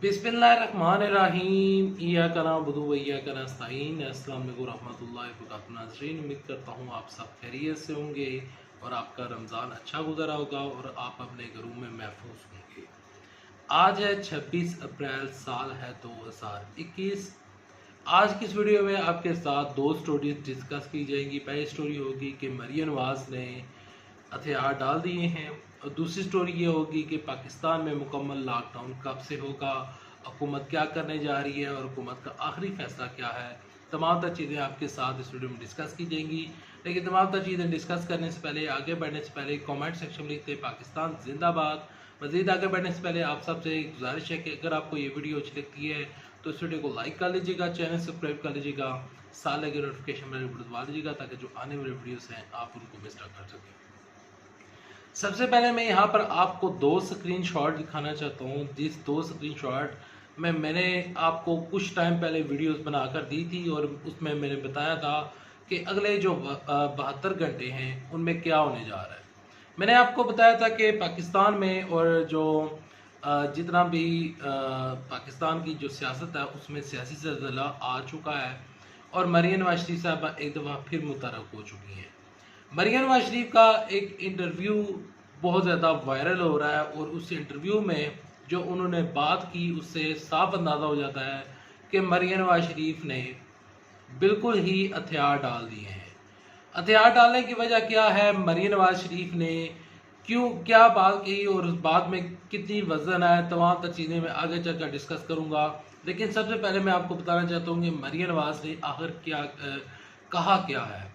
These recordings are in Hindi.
बिस्मिल्लाहिर्रहमानिर्रहीम इय्याका नअबुदु व इय्याका नस्तईन। अस्सलाम वालेकुम रहमतुल्लाहि व बरकातहू। नाज़रीन, उम्मीद करता हूँ आप सब खैरियत से होंगे और आपका रमज़ान अच्छा गुजरा होगा और आप अपने घरों में महफूज होंगे। आज है 26 अप्रैल, साल है 2021। आज की इस वीडियो में आपके साथ दो स्टोरीज डिस्कस की जाएंगी। पहली स्टोरी होगी कि मरियम नवाज ने हथियार डाल दिए हैं और दूसरी स्टोरी ये होगी कि पाकिस्तान में मुकम्मल लॉकडाउन कब से होगा, हुकूमत क्या करने जा रही है और हुकूमत का आखिरी फैसला क्या है। तमाम तर चीज़ें आपके साथ इस वीडियो में डिस्कस की जाएंगी। लेकिन तमाम तर चीज़ें डिस्कस करने से पहले, आगे बढ़ने से पहले कमेंट सेक्शन में लिखते पाकिस्तान जिंदाबाद। मज़ीद आगे बढ़ने से पहले आप सबसे गुजारिश है कि अगर आपको ये वीडियो अच्छी लगती है तो इस वीडियो को लाइक कर लीजिएगा, चैनल सब्सक्राइब कर लीजिएगा, साल लगे नोटिफिकेशन बेल दबा दीजिएगा ताकि जो आने वाले वीडियोस हैं आप उनको मिस ना कर सकें। सबसे पहले मैं यहाँ पर आपको दो स्क्रीनशॉट दिखाना चाहता हूँ। जिस दो स्क्रीनशॉट में मैंने आपको कुछ टाइम पहले वीडियोस बनाकर दी थी और उसमें मैंने बताया था कि अगले जो 72 घंटे हैं उनमें क्या होने जा रहा है। मैंने आपको बताया था कि पाकिस्तान में और जो जितना भी पाकिस्तान की जो सियासत है उसमें सियासी ज़लज़ला आ चुका है और मरियम नवाज शरीफ साहब एक दफ़ा फिर मुतहर्रिक हो चुकी हैं। मरियम नवाज शरीफ का एक इंटरव्यू बहुत ज़्यादा वायरल हो रहा है और उस इंटरव्यू में जो उन्होंने बात की उससे साफ अंदाज़ा हो जाता है कि मरियम नवाज शरीफ ने बिल्कुल ही हथियार डाल दिए हैं। हथियार डालने की वजह क्या है, मरियम नवाज शरीफ ने क्यों क्या बात की और उस बात में कितनी वजन है, तमाम तर चीज़ें मैं आगे चलकर डिस्कस करूँगा। लेकिन सबसे पहले मैं आपको बताना चाहता हूँ कि मरियम नवाज ने आखिर क्या कहा क्या है।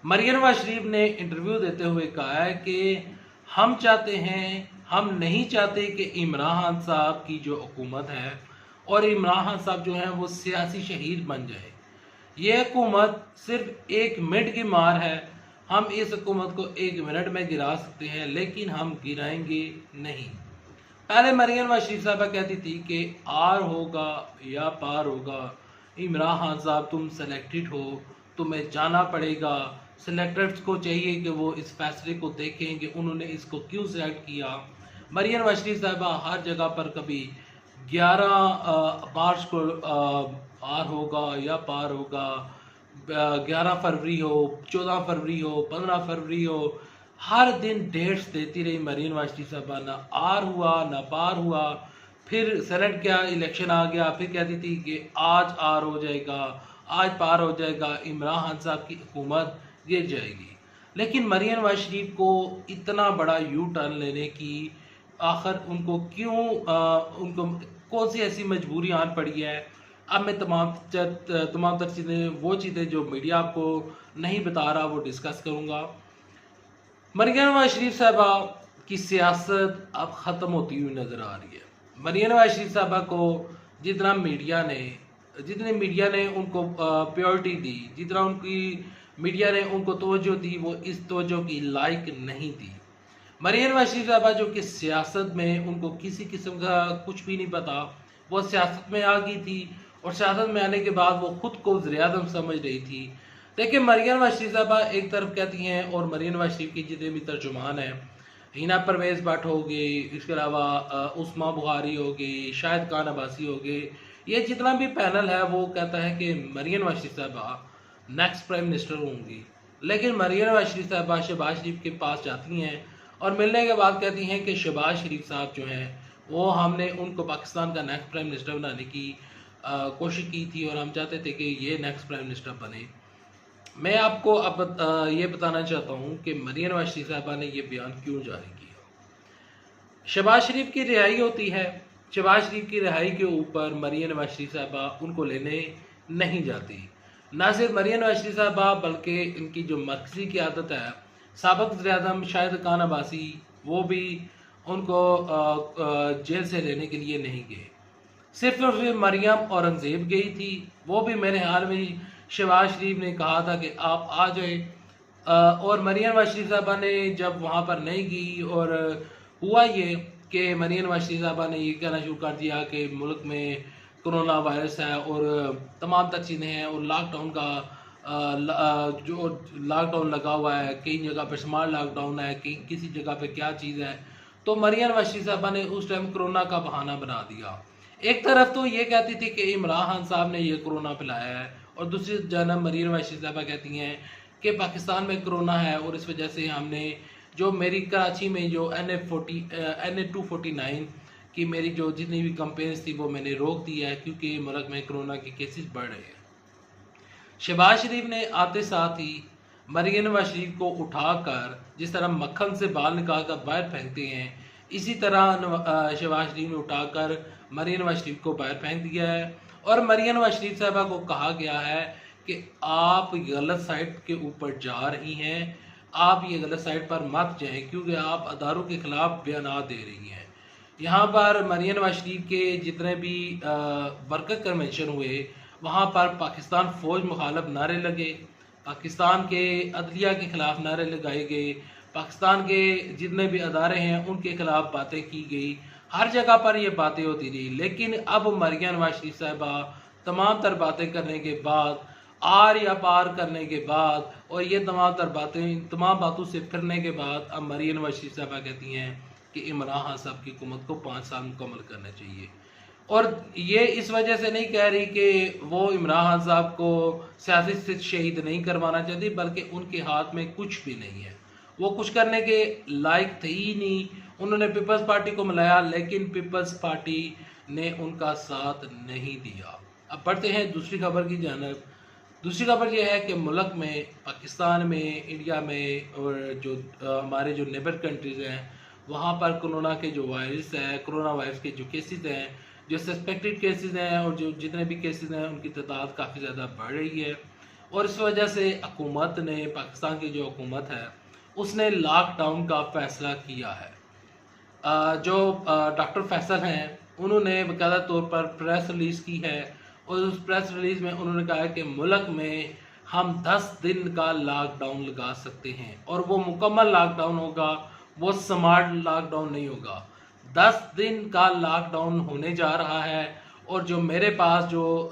मरियम नवाज शरीफ ने इंटरव्यू देते हुए कहा है कि हम चाहते हैं, हम नहीं चाहते कि इमरान खान साहब की जो हुकूमत है और इमरान खान साहब जो हैं वो सियासी शहीद बन जाए। ये हुकूमत सिर्फ 1 मिनट की मार है। हम इस हुकूमत को 1 मिनट में गिरा सकते हैं लेकिन हम गिराएंगे नहीं। पहले मरियम नवाज शरीफ साहबा कहती थी कि आर होगा या पार होगा, इमरान खान साहब तुम सेलेक्टेड हो, तुम्हें जाना पड़ेगा। सेलेक्टर्स को चाहिए कि वो इस फैसले को देखें कि उन्होंने इसको क्यों सेलेक्ट किया। मरियम नवाज शरीफ साहबा हर जगह पर कभी 11 मार्च को आर होगा या पार होगा, 11 फरवरी हो, 14 फरवरी हो, 15 फरवरी हो, हर दिन डेट्स देती रही मरियम नवाज शरीफ साहबा। ना आर हुआ ना पार हुआ। फिर सेनेट क्या इलेक्शन आ गया, फिर कहती थी कि आज आर हो जाएगा, आज पार हो जाएगा, इमरान खान साहब की हुकूमत गिर जाएगी। लेकिन मरियम नवाज शरीफ को इतना बड़ा यू टर्न लेने की आखिर उनको क्यों उनको कौन सी ऐसी मजबूरी आन पड़ी है। अब मैं तमाम तर चीज़ें, वो चीज़ें जो मीडिया आपको नहीं बता रहा वो डिस्कस करूँगा। मरियम नवाज शरीफ साहबा की सियासत अब ख़त्म होती हुई नज़र आ रही है। मरियम नवाज शरीफ साहबा को जितने मीडिया ने उनको प्रायोरिटी दी, जितना उनकी मीडिया ने उनको तवज्जो दी, वो इस तवज्जो की लायक नहीं थी। मरियम नवाज शरीफ साहबा जो कि सियासत में उनको किसी किस्म का कुछ भी नहीं पता, वो सियासत में आ गई थी और सियासत में आने के बाद वो खुद को वज़ीर-ए-आज़म समझ रही थी। देखिए, मरियम नवाज शरीफ साहबा एक तरफ कहती हैं और मरियम नवाज शरीफ की जितने भी तर्जुमान हैं, हिना परवेज़ भट्ट हो गई, इसके अलावा उस्मा बुखारी हो गई, शाहिद खान अब्बासी हो गए, ये जितना भी पैनल है वो कहता है कि मरियम नवाज शरीफ साहबा नेक्स्ट प्राइम मिनिस्टर होंगी। लेकिन मरियम नवाज शरीफ साहबा शहबाज शरीफ के पास जाती हैं और मिलने के बाद कहती हैं कि शहबाज शरीफ साहब जो हैं वो हमने उनको पाकिस्तान का नेक्स्ट प्राइम मिनिस्टर बनाने की कोशिश की थी और हम चाहते थे कि ये नेक्स्ट प्राइम मिनिस्टर बने। मैं आपको अब ये बताना चाहता हूँ कि मरियम नवाज शरीफ साहबा ने ये बयान क्यों जारी किया। शहबाज शरीफ की रिहाई होती है, शहबाज शरीफ की रिहाई के ऊपर मरियम नवाज शरीफ साहबा उनको लेने नहीं जाती। ना सिर्फ मरियम नवाज शरीफ साहबा बल्कि इनकी जो मरकजी की आदत है, साबिक वज़ीर-ए-आज़म शाहिद खान अब्बासी, वो भी उनको जेल से लेने के लिए नहीं गए। सिर्फ और सिर्फ मरियम औरंगज़ेब गई थी, वो भी मेरे हाल में शहबाज शरीफ ने कहा था कि आप आ जाए और मरियम नवाज शरीफ साहबा ने जब वहाँ पर नहीं गई और हुआ ये कि मरियम नवाज शरीफ साहबा ने ये कहना शुरू कर दिया कि मुल्क में कोरोना वायरस है और तमाम तर चीज़ें हैं और लॉकडाउन का जो लॉकडाउन लगा हुआ है, कई जगह पर स्मार्ट लॉकडाउन है, कहीं किसी जगह पे क्या चीज़ है। तो मरियम नवाज साहबा ने उस टाइम कोरोना का बहाना बना दिया। एक तरफ तो ये कहती थी कि इमरान खान साहब ने ये कोरोना फैलाया है, और दूसरी जानब मरियम नवाज साहबा कहती हैं कि पाकिस्तान में कोरोना है और इस वजह से हमने जो मेरी कराची में जो NA-249 की मेरी जो जितनी भी कंपेन्स थी वो मैंने रोक दिया है, क्योंकि मुल्क में कोरोना के केसेस बढ़ रहे हैं। शहबाज शरीफ ने आते साथ ही मरियम नवाज शरीफ को उठाकर जिस तरह मक्खन से बाल निकाल कर बाहर फेंकते हैं, इसी तरह शहबाज शरीफ ने उठाकर मरियम नवाज शरीफ को बाहर फेंक दिया है। और मरियम नवाज शरीफ साहबा को कहा गया है कि आप गलत साइड के ऊपर जा रही हैं, आप ये गलत साइड पर मत जाएं, क्योंकि आप अदारों के खिलाफ बयान दे रही हैं। यहाँ पर मरियम नवाज शरीफ के जितने भी वर्कर कन्वेंशन हुए, वहाँ पर पाकिस्तान फ़ौज मुखालफ नारे लगे, पाकिस्तान के अदलिया के खिलाफ नारे लगाए गए, पाकिस्तान के जितने भी अदारे हैं उनके खिलाफ बातें की गई, हर जगह पर ये बातें होती रही। लेकिन अब मरियम नवाज शरीफ साहबा तमाम तर बातें करने के बाद, आर या पार करने के बाद, और ये तमाम बातों से फिरने के बाद अब मरियम नवाज शरीफ साहबा कहती हैं कि इमरान खान साहब की हुकूमत को 5 साल मुकम्मल करना चाहिए। और ये इस वजह से नहीं कह रही कि वो इमरान खान साहब को सियासी से शहीद नहीं करवाना चाहती, बल्कि उनके हाथ में कुछ भी नहीं है, वो कुछ करने के लायक थे ही नहीं। उन्होंने पीपल्स पार्टी को मिलाया, लेकिन पीपल्स पार्टी ने उनका साथ नहीं दिया। अब बढ़ते हैं दूसरी खबर की जानब। दूसरी खबर यह है कि मुल्क में, पाकिस्तान में, इंडिया में और जो हमारे जो नेबर कंट्रीज़ हैं, वहाँ पर कोरोना के जो वायरस है, कोरोना वायरस के जो केसेस हैं, जो सस्पेक्टेड केसेस हैं और जो जितने भी केसेस हैं, उनकी तादाद काफ़ी ज़्यादा बढ़ रही है। और इस वजह से हुकूमत ने, पाकिस्तान की जो हुकूमत है, उसने लॉकडाउन का फ़ैसला किया है। जो डॉक्टर फैसल हैं, उन्होंने बाकायदा तौर पर प्रेस रिलीज़ की है, और उस प्रेस रिलीज़ में उन्होंने कहा है कि मुल्क में हम 10 दिन का लॉकडाउन लगा सकते हैं, और वो मुकम्मल लॉकडाउन होगा, वो स्मार्ट लॉकडाउन नहीं होगा। 10 दिन का लॉकडाउन होने जा रहा है। और जो मेरे पास जो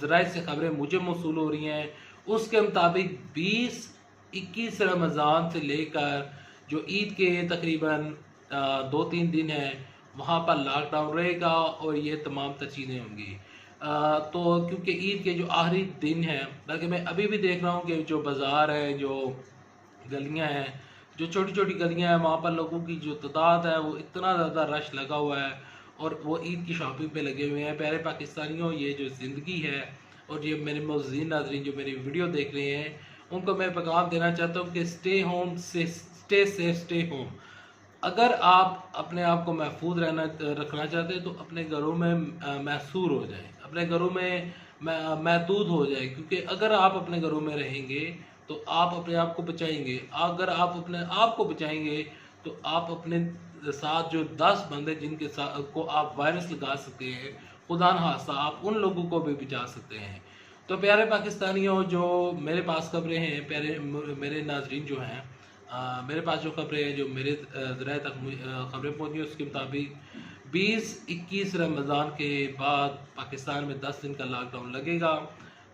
ज़राए से खबरें मुझे मौसूल हो रही हैं, उसके मुताबिक 20-21 रमज़ान से लेकर जो ईद के तकरीबन 2-3 दिन हैं, वहाँ पर लॉकडाउन रहेगा और ये तमाम चीज़ें होंगी। तो क्योंकि ईद के जो आखिरी दिन हैं, बल्कि मैं अभी भी देख रहा हूँ कि जो बाज़ार है, जो गलियाँ हैं, जो छोटी छोटी गलियाँ हैं, वहाँ पर लोगों की जो तादाद है वो इतना ज़्यादा रश लगा हुआ है, और वो ईद की शॉपिंग पे लगे हुए हैं। प्यारे पाकिस्तानियों, ये जो ज़िंदगी है, और ये मेरे मौजूद नाज़रीन जो मेरी वीडियो देख रहे हैं, उनको मैं पैगाम देना चाहता हूँ कि स्टे होम, से स्टे सेफ, स्टे होम। अगर आप अपने आप को महफूज रखना चाहते हैं तो अपने घरों में मैसूर हो जाएं, अपने घरों में महदूद हो जाए, क्योंकि अगर आप अपने घरों में रहेंगे तो आप अपने आप को बचाएंगे। अगर आप अपने आप को बचाएंगे तो आप अपने साथ जो 10 बंदे जिनके साथ को आप वायरस लगा सकते हैं, खुदा न खास्ता आप उन लोगों को भी बचा सकते हैं। तो प्यारे पाकिस्तानियों, जो मेरे पास खबरें हैं, प्यारे मेरे नाजरीन जो हैं, मेरे पास जो खबरें हैं, जो मेरे ज़राए तक खबरें पहुँची, उसके मुताबिक 20-21 रमज़ान के बाद पाकिस्तान में 10 दिन का लॉकडाउन लगेगा,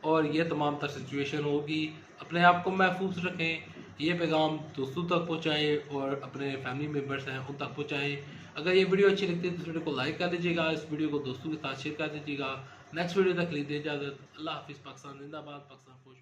और ये तमाम तर सिचुएशन होगी। अपने आप को महफूज रखें, ये पैगाम दोस्तों तक पहुँचाएँ और अपने फैमिली मेम्बर्स हैं उन तक पहुँचाएँ। अगर ये वीडियो अच्छी लगती है तो इस वीडियो को लाइक कर दीजिएगा, इस वीडियो को दोस्तों के साथ शेयर कर दीजिएगा। नेक्स्ट वीडियो तक लीजिए इजाज़त। अल्लाह हाफिज़। पाकिस्तान जिंदाबाद, पाकिस्तान खुश।